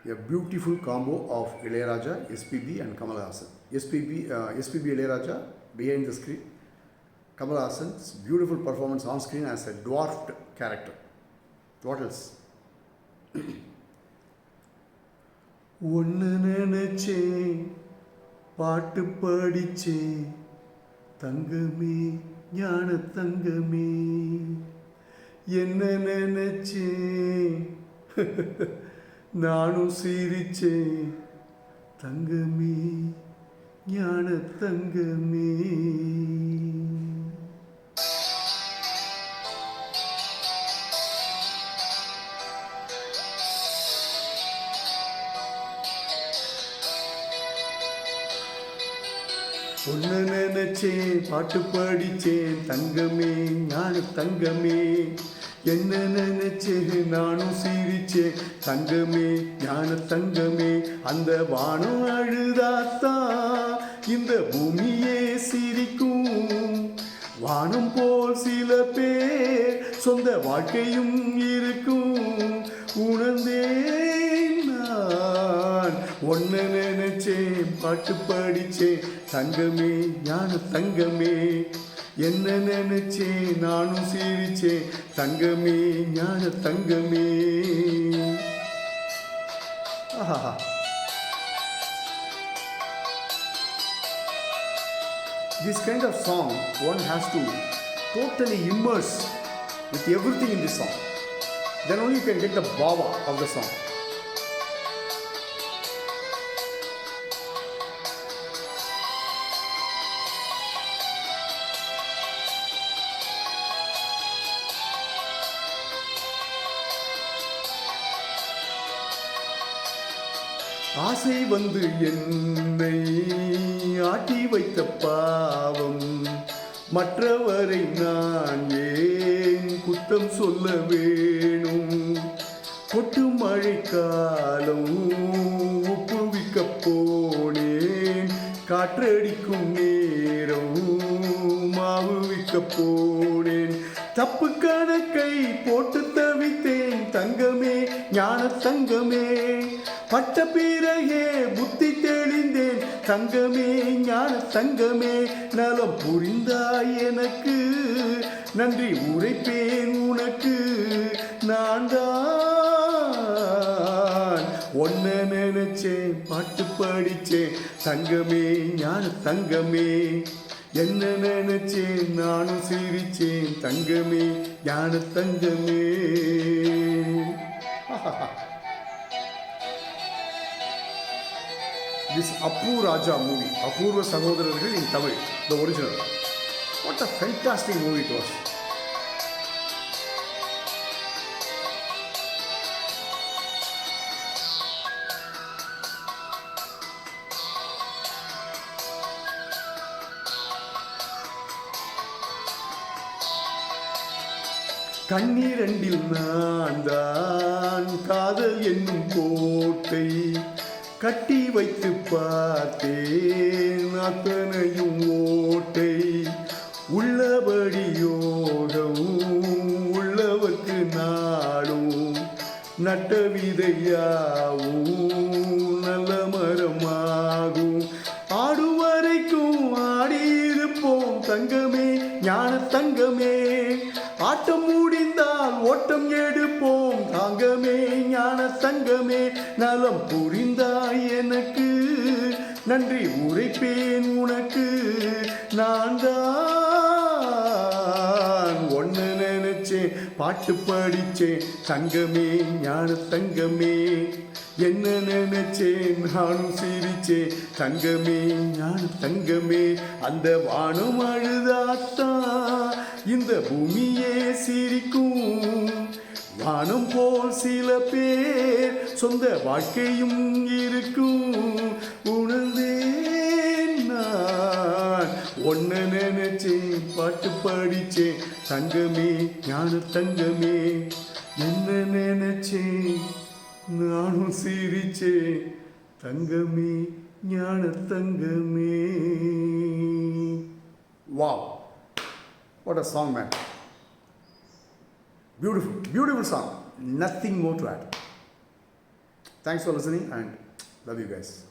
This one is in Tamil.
A beautiful combo of Ilayaraja, SPB and Kamal Haasan. SPB Ilayaraja behind the screen. Kamal Haasan's beautiful performance on screen as a dwarfed character. What else? ஒன்னு நினைச்சேன் பாட்டு படிச்சேன் தங்கமே ஞான தங்கமே என்ன நினைச்சேன் நானும் சிரிச்சேன் தங்கமே ஞான தங்கமே. ஒன்று நினைச்சேன் பாட்டு படிச்சேன் தங்கமே ஞான தங்கமே என்ன நினைச்சேன் நானும் சிரிச்சேன் தங்கமே ஞான தங்கமே. அந்த வானம் அழுதாத்தான் இந்த பூமியே சிரிக்கும். வானம் போல் சில பேர் சொந்த வாழ்க்கையும் இருக்கும். உணர்ந்தேன் நான் ஒன்று நினைச்சேன் பாட்டு படிச்சேன் தங்கமே ஞான தங்கமே என்ன நினைச்சேன் நானும் சிரிச்சேன் தங்கமே ஞான தங்கமே. This kind of song, one has to totally immerse with everything in the song. Then only you can get the bhava of the song. ஆசை வந்து என்னை ஆட்டி வைத்த பாவம் மற்றவரை நான் ஏன் குத்தம் சொல்ல வேணும். கொட்டு மழை காலம் ஒப்புவிக்க போனேன் காற்றடிக்கும் நேரம் மாவு விற்க போனேன். தப்பு கணக்கை போட்டு தவித்தேன் தங்கமே ஞான தங்கமே. பட்ட பிறகே புத்தி தெளிந்தேன் தங்கமே ஞான தங்கமே. நலம் புரிந்தாய் எனக்கு நன்றி உரைப்பேன் உனக்கு. நான் தான் ஒன்ன நினைச்சேன் பாட்டு படிச்சேன் தங்கமே ஞான தங்கமே என்ன நினைச்சேன் நானும் சிரிச்சேன் தங்கமே ஞான தங்கமே. This Appu Raja movie, Apurva Sahodharargal in Tamil, the original. What a fantastic movie it was. கண்ணீரண்டில் நான் தான் காதல் என்னும் கோட்டை கட்டி வைத்து பார்த்தேன் அத்தனையும் ஓட்டை. உள்ளபடி யோகம் உள்ளவர்க்கு நாடும் நட்ட விதையாவும் நல்ல மரமாகும். ஆடும் வரைக்கும் ஆடியிருப்போம் தங்கமே ஞான தங்கமே. ஆட்டம் முடிந்தால் ஓட்டம் எடுப்போம் தங்கமே ஞான தங்கமே. நலம் புரிந்தாய் எனக்கு நன்றி உரைப்பேன் உனக்கு. நான் தான் ஒன்று நினைச்சேன் பாட்டு படிச்சேன் தங்கமே ஞான தங்கமே என்ன நினைச்சேன் நானும் சிரிச்சேன் தங்கமே ஞான தங்கமே. அந்த வானம் அழுதாத்தான் இந்த பூமியே சிரிக்கும். வானம் போல் சில பேர் சொந்த வாழ்க்கையும் இருக்கும். உணர்ந்தேன் நான் ஒன்னு நினைச்சேன் பாட்டு படிச்சேன் தங்கமே ஞான தங்கமே என்ன நினைச்சேன் நானும் சிரிச்சேன் தங்கமே ஞான தங்கமே. Wow, what a song, man. Beautiful, beautiful song. Nothing more to add. Thanks for listening and love you guys.